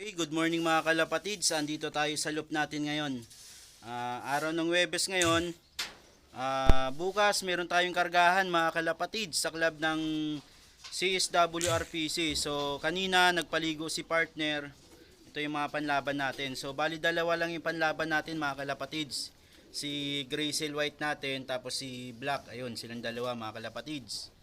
Hey, good morning mga kalapatids. Andito tayo sa loop natin ngayon. Araw ng Webes ngayon. Bukas meron tayong kargahan mga kalapatids sa club ng CSWRPC. So kanina nagpaligo si partner. Ito yung mga panlaban natin. So bali dalawa lang yung panlaban natin mga kalapatids. Si Graysil White natin tapos si Black. Ayun, silang dalawa mga kalapatids.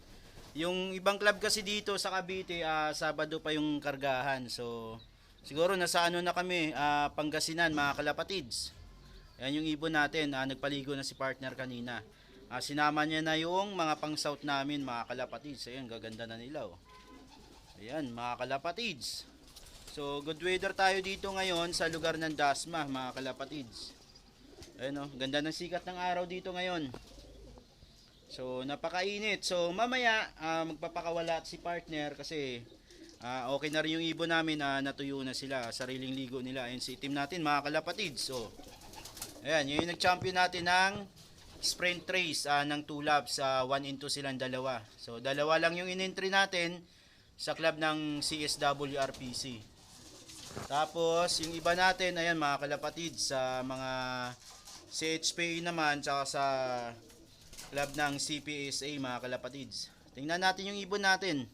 Yung ibang club kasi dito sa Cavite, Sabado pa yung kargahan. So siguro nasa ano na kami, Pangasinan mga kalapatids. Yan yung ibon natin, nagpaligo na si partner kanina. Sinama niya na yung mga pang south namin mga kalapatids. Ayan, gaganda na nila oh. Ayan mga kalapatids. So good weather tayo dito ngayon sa lugar ng Dasma mga kalapatids. Ayan oh, ganda ng sikat ng araw dito ngayon. So napakainit. So mamaya magpapakawala si partner kasi okay na rin yung ibon namin, natuyo na sila, sariling ligo nila. Ayun si team natin mga kalapatids. So ayan, yun yung nag-champion natin ng sprint race ng 2 laps, 1 into silang dalawa. So dalawa lang yung in-entry natin sa club ng CSWRPC. Tapos yung iba natin, ayan mga kalapatids, sa mga CHPA naman, tsaka sa club ng CPSA mga kalapatids. Tingnan natin yung ibon natin.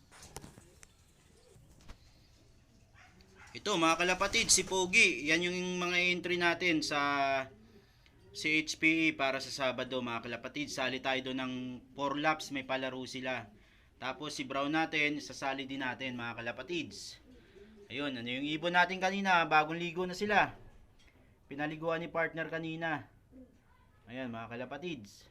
Ito mga kalapatid, si Pogi. Yan yung mga entry natin sa CHPE para sa Sabado mga kalapatid. Sali tayo doon ng 4 laps, may palaro sila. Tapos si Brown natin, sasali din natin mga kalapatids. Ayun, ano yung ibon natin kanina, bagong ligo na sila. Pinaliguan ni partner kanina. Ayan mga kalapatids.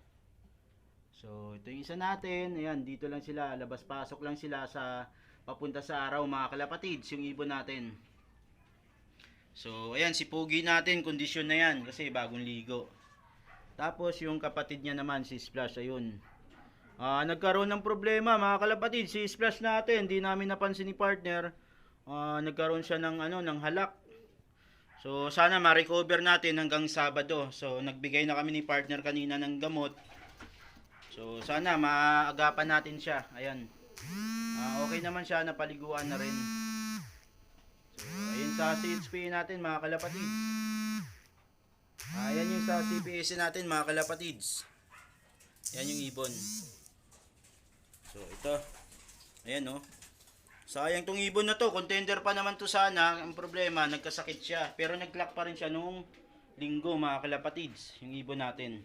So ito yung isa natin. Ayan, dito lang sila, labas-pasok lang sila sa papunta sa araw mga kalapatids, yung ibon natin. So ayan, si Pogi natin, kondisyon na yan kasi bagong ligo. Tapos yung kapatid niya naman, si Splash, ayun. Nagkaroon ng problema mga kalapatid, si Splash natin, di namin napansin ni partner. Nagkaroon siya ng ng halak. So sana ma-recover natin hanggang Sabado. So nagbigay na kami ni partner kanina ng gamot. So sana maagapan natin siya. Ayan. Okay naman siya, napaliguan na rin. So ayun sa CHP natin mga kalapatids. Ayan yung sa CPS natin mga kalapatids. Ayan yung ibon. So ito. Ayan oh. Sayang tong ibon na to. Contender pa naman to sana. Ang problema, nagkasakit siya. Pero nag-clock pa rin siya nung linggo mga kalapatids. Yung ibon natin.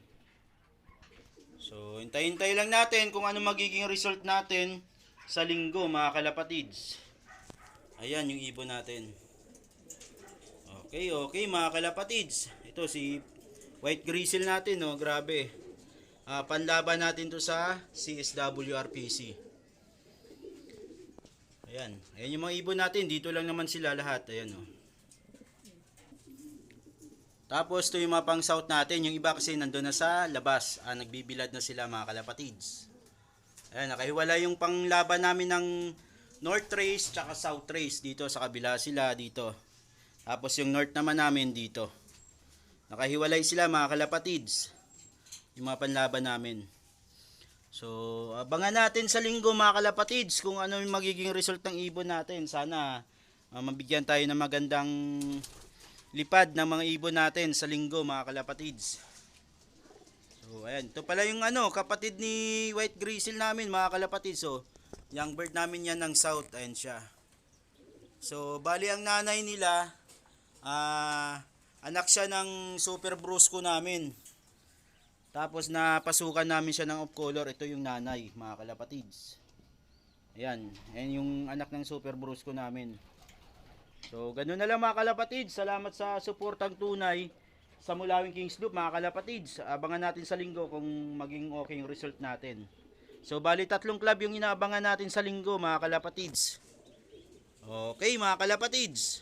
So hintay-hintay lang natin kung ano magiging result natin sa linggo mga kalapatids. Ayan yung ibon natin. Okay mga kalapatids. Ito si White Grizzle natin, no, grabe. Panlaban natin to sa CSWRPC. Ayan, ayan yung mga ibon natin, dito lang naman sila lahat, ayan oh. Tapos ito yung mga pang south natin, yung iba kasi nandun na sa labas, nagbibilad na sila mga kalapatids. Ayan, nakahiwala yung panglaban namin ng North Race tsaka South Race, dito sa kabila sila dito. Tapos yung north naman namin dito. Nakahiwalay sila mga kalapatids. Yung mga panlaban namin. So, abangan natin sa linggo mga kalapatids kung ano yung magiging result ng ibon natin. Sana mabigyan tayo ng magandang lipad ng mga ibon natin sa linggo mga kalapatids. So, ayan. Ito pala yung kapatid ni White Grizzle namin mga kalapatids. So, young bird namin yan ng south. Ayan siya. So, bali ang nanay nila, anak siya ng Super Brusco namin. Tapos napasukan namin siya ng off color. Ito yung nanay mga kalapatids. Ayan. Ayan yung anak ng Super Brusco namin. So ganun na lang mga kalapatids. Salamat sa suportang tunay sa Mulawin Kings Loop mga kalapatids. Abangan natin sa linggo kung maging okay yung result natin. So bali 3 club yung inaabangan natin sa linggo mga kalapatids. Okay mga kalapatids.